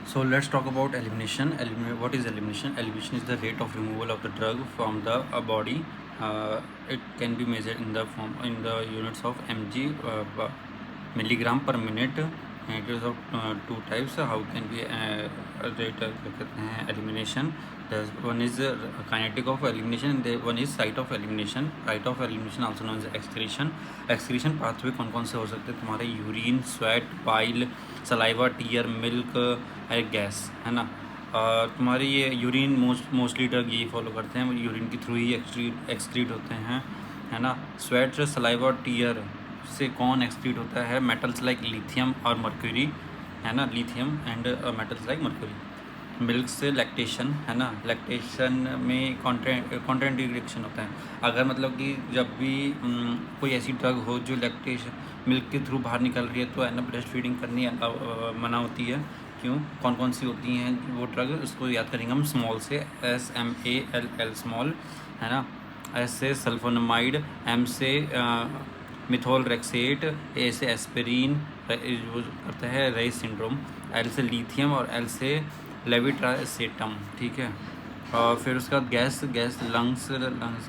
So let's talk about elimination. What is elimination? Elimination is the rate of removal of the drug from the body. It can be measured in the units of mg milligram per minute. It is of two types. How can we rate elimination? There's one is kinetic of elimination, and the one is site of elimination. Site of elimination also known as excretion. Excretion pathway कौन कौन से हो सकते हैं तुम्हारे? Urine, sweat, bile, saliva, tear, milk, gas, है ना। तुम्हारी ये यूरिन मोस्टली ड्रग यही फॉलो करते हैं, यूरिन के थ्रू ही एक्सक्रीट होते हैं, है ना। स्वेट, सलाइवा, टीयर से कौन एक्सक्रीट होता है? मेटल्स लाइक लिथियम और मर्क्यूरी, है ना। Lithium and metals like mercury. Milk से लैक्टेशन, है ना। लैक्टेशन में कॉन्ट्राइंडिकेशन होता है। अगर मतलब कि जब भी कोई ऐसी ड्रग हो जो लैक्टेशन मिल्क के थ्रू बाहर निकल रही है तो है ना ब्रेस्ट फीडिंग करनी मना होती है। क्यों? कौन कौन सी होती हैं वो ड्रग? उसको याद करेंगे हम स्मॉल से, SMALL स्मॉल, है ना। एस से सल्फोनामाइड, M से मिथोलरेक्सेट, A से एस्पिरिन यूज करता है रेस सिंड्रोम, L से लिथियम और L से लेविट्रासेटम, ठीक है। और फिर उसका गैस लंग्स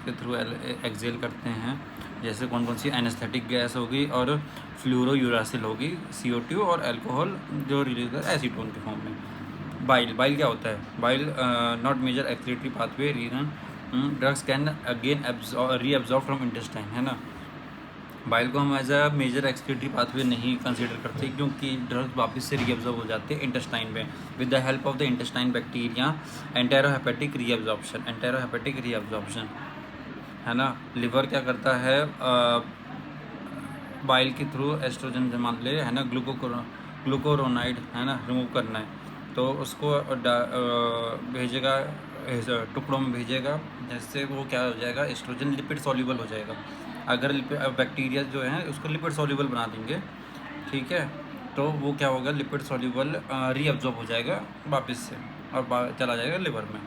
के थ्रू एक्सेल करते हैं। जैसे कौन कौन सी? एनेस्थेटिक गैस होगी और फ्लूरोयूरासिल होगी, CO2 और अल्कोहल जो रिलीज कर एसीटोन के फॉर्म में। बाइल क्या होता है? Bile not major excretory pathway reason drugs can again reabsorb from intestine, है ना। बाइल को हम as a major excretory pathway नहीं कंसीडर करते क्योंकि ड्रग्स वापस से रीअब्जॉर्ब हो जाते हैं इंटेस्टाइन में with the help of the intestine bacteria. Enterohepatic reabsorption, है ना। लिवर क्या करता है? बाइल के थ्रू एस्ट्रोजन मान ले, है ना, ग्लूकोरोनाइड, है ना, रिमूव करना है तो उसको भेजेगा, टुकड़ों में भेजेगा, जिससे वो क्या हो जाएगा? एस्ट्रोजन लिपिड सॉल्युबल हो जाएगा। अगर बैक्टीरिया जो है उसको लिपिड सॉल्युबल बना देंगे, ठीक है, तो वो क्या होगा? लिपिड सॉल्युबल रीअब्जॉर्ब हो जाएगा वापस से और चला जाएगा लिवर में,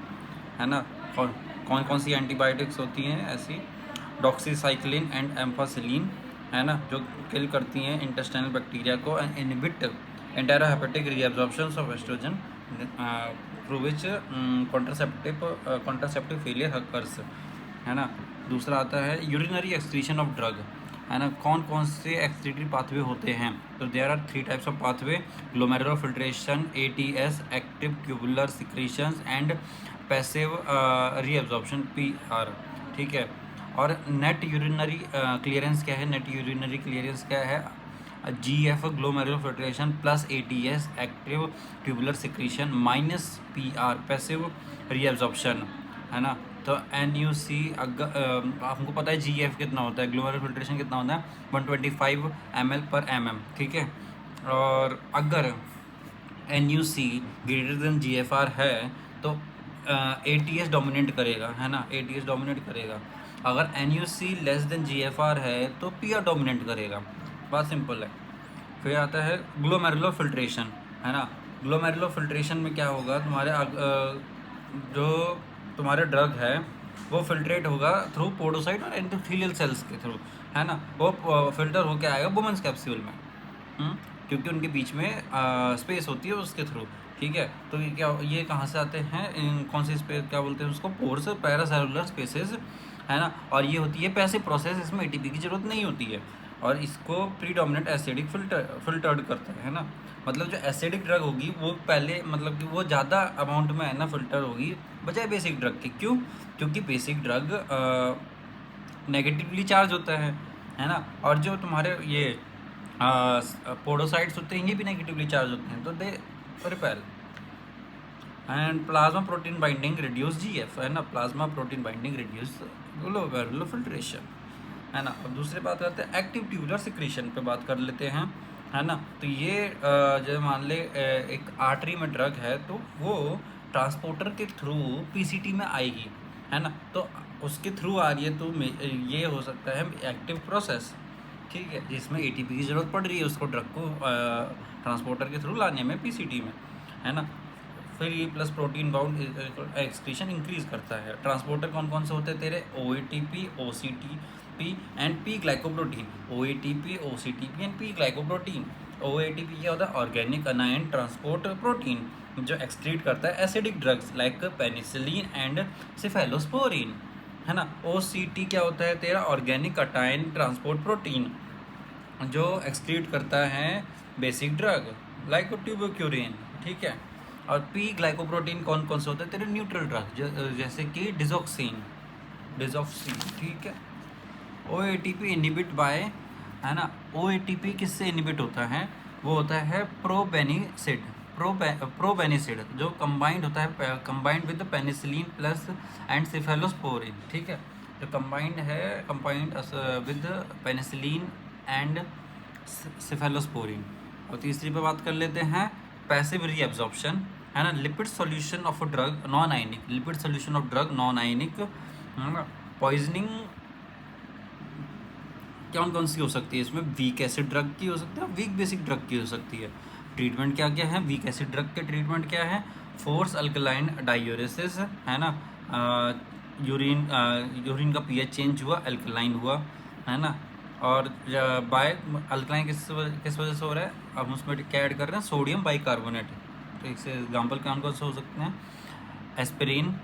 है ना। कौन कौन सी एंटीबायोटिक्स होती हैं ऐसी? डॉक्सीसाइक्लिन एंड एम्फासिलिन, है ना, जो किल करती हैं इंटेस्टाइनल बैक्टीरिया को and inhibit enterohepatic reabsorption of estrogen through which contraceptive failure occurs, है ना। दूसरा आता है यूरिनरी एक्सक्रीशन ऑफ ड्रग, है ना। कौन कौन से एक्सक्रीटरी पाथवे होते हैं? तो there are 3 types of pathway: glomerular ATS, active tubular secretions and passive reabsorption PR, ठीक है। और नेट यूरिनरी क्लियरेंस क्या है? नेट यूरिनरी क्लियरेंस क्या है? GF glomerular plus ATS active tubular secretion minus PR passive reabsorption, है ना। तो NUC हमको पता है GF कितना होता है, ग्लोमेरुलर फिल्ट्रेशन कितना होता है? 125 ml per mm, ठीक है। और अगर NUC ग्रेटर देन GFR है तो ATS डोमिनेट करेगा, है ना, ATS डोमिनेट करेगा। अगर NUC लेस देन GFR है तो PR डोमिनेट करेगा। बात सिंपल है। फिर आता है ग्लोमेरुलर फिल्ट्रेशन, है ना। ग्लोमेरुलर फिल्ट्रेशन में क्या होगा? जो तुम्हारे ड्रग है वो फिल्ट्रेट होगा थ्रू पोडोसाइट और एंडोथेलियल सेल्स के थ्रू, है ना। वो फिल्टर होके आएगा वुमेन्स कैप्सूल में, क्योंकि उनके बीच में स्पेस होती है उसके थ्रू, ठीक है। तो ये कहाँ से आते हैं? कौन से स्पेस क्या बोलते हैं उसको? पोर्स, पैरासेलुलर स्पेसेस, है ना। और ये होती है पैसिव प्रोसेस, इसमें ATP की ज़रूरत नहीं होती है और इसको प्रीडोमिनेंट एसिडिक फिल्टर्ड करता है ना। मतलब जो एसिडिक ड्रग होगी वो पहले मतलब कि वो ज़्यादा अमाउंट में, है ना, फिल्टर होगी बजाय बेसिक ड्रग के। क्यों? क्योंकि बेसिक ड्रग नेगेटिवली चार्ज होता है ना। और जो तुम्हारे ये पोडोसाइट्स होते हैं ये भी नेगेटिवली चार्ज होते हैं, तो they repel. And plasma protein binding reduce GF, है ना। Plasma protein binding reduce glomerular filtration, है ना। और दूसरी बात करते हैं एक्टिव ट्यूबुलर सिक्रीशन पे बात कर लेते हैं, है ना। तो ये जब मान ले एक आर्टरी में ड्रग है तो वो ट्रांसपोर्टर के थ्रू PCT में आएगी, है ना। तो उसके थ्रू आ रही है तो ये हो सकता है एक्टिव प्रोसेस, ठीक है, जिसमें ATP की ज़रूरत पड़ रही है उसको ड्रग को ट्रांसपोर्टर के थ्रू लाने में PCT में, है ना। फिर ये plus protein bound excretion increase करता है। ट्रांसपोर्टर कौन कौन से होते हैं तेरे? OATP, OCTP and P glycoprotein. OATP, OCTP and P glycoprotein, OATP क्या होता है, ऑर्गेनिक अनायन ट्रांसपोर्ट प्रोटीन, जो एक्सक्रीट करता है acidic drugs like penicillin and cephalosporin, है ना। OCT क्या होता है तेरा, ऑर्गेनिक अटायन ट्रांसपोर्ट प्रोटीन, जो एक्सक्रीट करता है बेसिक ड्रग लाइक ट्यूबोक्यूरिन, ठीक है। और P ग्लाइकोप्रोटीन कौन कौन से होते हैं तेरे, न्यूट्रल ड्रग, जैसे कि डिजोक्सिन, ठीक है। OATP इनहिबिट बाय, है ना। OATP किससे इनहिबिट होता है, वो होता है प्रोबेनिसिड, प्रोबेनिसिड जो कंबाइंड होता है, combined with penicillin plus and cephalosporin, ठीक है। जो combined with penicillin and cephalosporin. और तीसरी पे बात कर लेते हैं पैसिव रीअब्जॉर्प्शन, है ना। Lipid solution of drug non ionic, lipid solution of drug non ionic, है ना। पॉइजनिंग कौन कौन सी हो सकती है इसमें, वीक एसिड ड्रग की हो सकती है, वीक बेसिक ड्रग की हो सकती है। ट्रीटमेंट क्या क्या है, वीक एसिड ड्रग के ट्रीटमेंट क्या है, फोर्स अल्कलाइन डायूरेसिस, है ना। यूरिन का pH चेंज हुआ, अल्कलाइन हुआ, है ना। और बाय अल्कलाइन किस वजह से हो रहा है, अब हम उसमें क्या ऐड कर रहे हैं, सोडियम बाइकार्बोनेट। तो इससे एग्जाम्पल कौन कौन से हो सकते हैं, एस्पिरिन,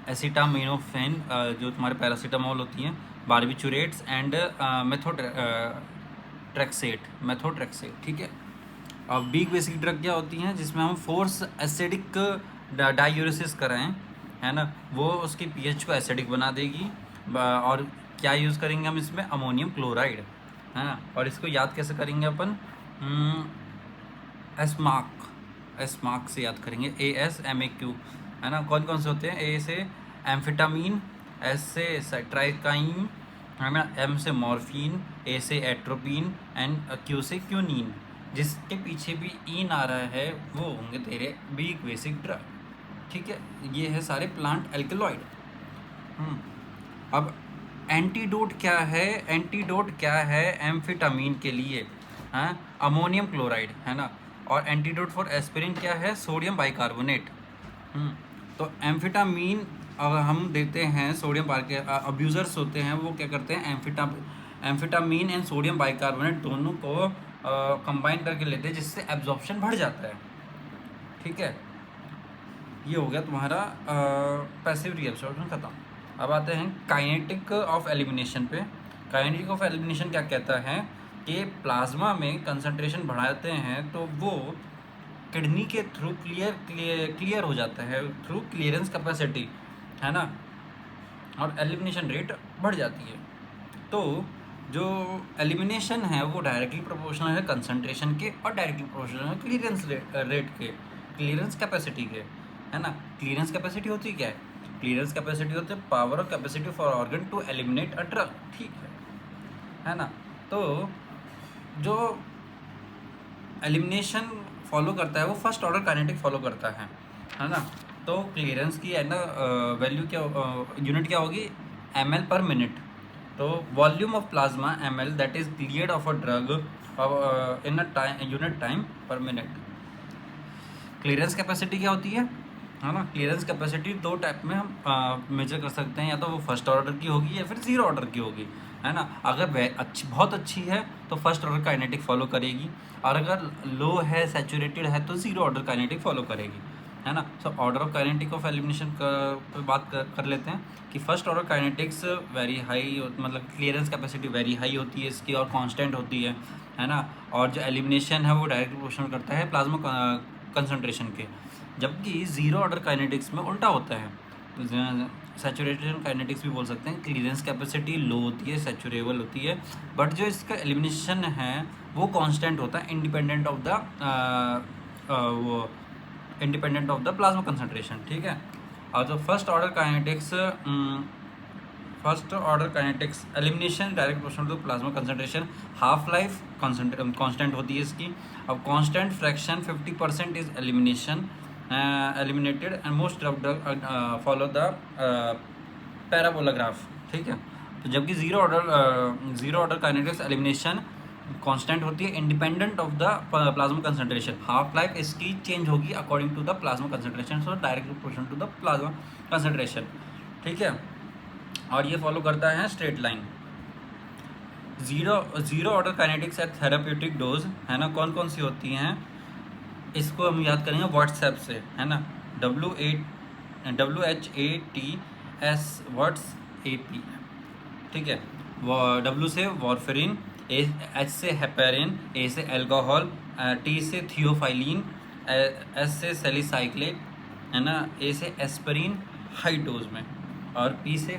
एसिटामिनोफेन, जो तुम्हारे पैरासीटामोल होती हैं, बारबिचुरेट्स एंड मेथोट्रेक्सेट, ठीक है। अब वीक बेसिक ड्रग क्या होती हैं, जिसमें हम फोर्स एसिडिक डायूरेसिस कराएं, है ना, वो उसकी pH को एसिडिक बना देगी। और क्या यूज़ करेंगे हम इसमें, अमोनियम क्लोराइड, है ना। और इसको याद कैसे करेंगे अपन, एस्मार्क से याद करेंगे, ASMAQ, है ना। कौन कौन से होते हैं, A से एम्फेटामीन, S से ट्राइकाइन, है ना, M से मॉर्फिन, A से एट्रोपिन एंड Q से क्यूनिन। जिसके पीछे भी ईन आ रहा है वो होंगे तेरे वीक बेसिक ड्रग, ठीक है। ये है सारे प्लांट एल्कलॉइड। अब एंटीडोट क्या है एम्फेटामीन के लिए, हाँ, अमोनियम क्लोराइड, है ना। और एंटीडोट फॉर एस्पिरिन क्या है, सोडियम बाइकार्बोनेट। तो एम्फेटामीन अगर हम देते हैं, सोडियम अब्यूज़र्स होते हैं वो क्या करते हैं, एम्फेटामीन एंड सोडियम बाइकार्बोनेट दोनों को कंबाइन करके लेते हैं, जिससे एब्जॉर्प्शन बढ़ जाता है, ठीक है। ये हो गया तुम्हारा पैसिव रीअब्जॉर्प्शन खत्म। अब आते हैं काइनेटिक ऑफ एलिमिनेशन पे। काइनेटिक ऑफ एलिमिनेशन क्या कहता है कि प्लाज्मा में कंसंट्रेशन बढ़ाते हैं तो वो किडनी के थ्रू क्लियर हो जाता है, थ्रू क्लियरेंस कैपेसिटी, है ना। और एलिमिनेशन रेट बढ़ जाती है। तो जो एलिमिनेशन है वो डायरेक्टली प्रोपोर्शनल है कंसंट्रेशन के, और डायरेक्टली प्रोपोर्शनल है क्लियरेंस रेट के, क्लियरेंस कैपेसिटी के, है ना। क्लियरेंस कैपेसिटी होती क्या है, क्लियरेंस कैपेसिटी होती है पावर और capacity for organ to eliminate a drug, ठीक है ना। तो जो एलिमिनेशन फॉलो करता है वो फर्स्ट ऑर्डर काइनेटिक फॉलो करता है ना। तो क्लियरेंस की, है ना, वैल्यू क्या, यूनिट क्या होगी, ml पर मिनट। तो volume of plasma ml that is cleared of a drug in a unit time per minute. Clearance capacity क्या होती है ना। क्लियरेंस कैपेसिटी दो टाइप में हम मेजर कर सकते हैं, या तो वो फर्स्ट ऑर्डर की होगी या फिर जीरो ऑर्डर की होगी, है ना। अगर वह बहुत अच्छी है तो फर्स्ट ऑर्डर काइनेटिक फॉलो करेगी, और अगर लो है, सैचुरेटेड है, तो जीरो ऑर्डर काइनेटिक फॉलो करेगी, है ना। So order of kinetic of elimination पर बात कर लेते हैं कि first order kinetics very high, मतलब क्लियरेंस कैपेसिटी वेरी हाई होती है इसकी, और कांस्टेंट होती है ना। और जो एलिमिनेशन है वो डायरेक्ट प्रोपोर्शनल करता है प्लाज्मा कंसंट्रेशन के, जबकि जीरो ऑर्डर काइनेटिक्स में उल्टा होता है। सैचुरेशन काइनेटिक्स भी बोल सकते हैं, क्लियरेंस कैपेसिटी लो होती है, सैचुरेबल होती है, बट जो इसका एलिमिनेशन है वो कांस्टेंट होता है, independent of the plasma concentration, ठीक है। और जो first order kinetics elimination direct proportional to plasma concentration, half life constant होती है इसकी। अब constant fraction 50% is eliminated and most of drug follow the parabola graph, ठीक है। तो जबकि zero order kinetics elimination constant होती है, independent of the plasma concentration, half life इसकी चेंज होगी according to the plasma concentration, so direct proportional to the plasma concentration, ठीक है। और ये फॉलो करता है straight line. Zero order kinetics at therapeutic dose, है ना, कौन कौन सी होती हैं, इसको हम याद करेंगे व्हाट्सएप से, है ना, WHATS WhatsApp, ठीक है। W से वॉरफेरिन, H से हेपेरिन, A से अल्कोहल, T से थियोफाइलिन, S से सेलिसाइक्लेट, है ना, A से एस्पिरिन हाई डोज में, और P से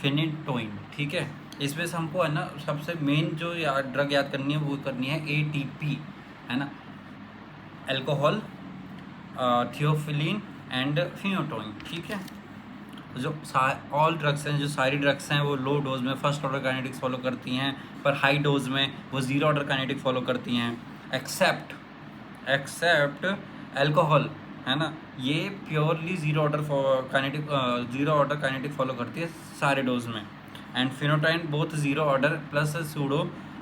फिनिटोइन, ठीक है। इसमें से हमको, है ना, सबसे मेन जो ड्रग याद करनी है वो करनी है ATP, है ना, अल्कोहल, थियोफिलिन एंड फिनोटोइन, ठीक है। जो ऑल ड्रग्स हैं, जो सारी ड्रग्स हैं वो लो डोज में फर्स्ट ऑर्डर काइनेटिक्स फॉलो करती हैं, पर हाई डोज में वो जीरो ऑर्डर काइनेटिक फॉलो करती हैं, एक्सेप्ट अल्कोहल, है ना, ये purely zero order kinetic follow करती है सारे डोज में, and phenytoin both zero order plus pseudo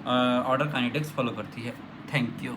order kinetics follow करती है। Thank you.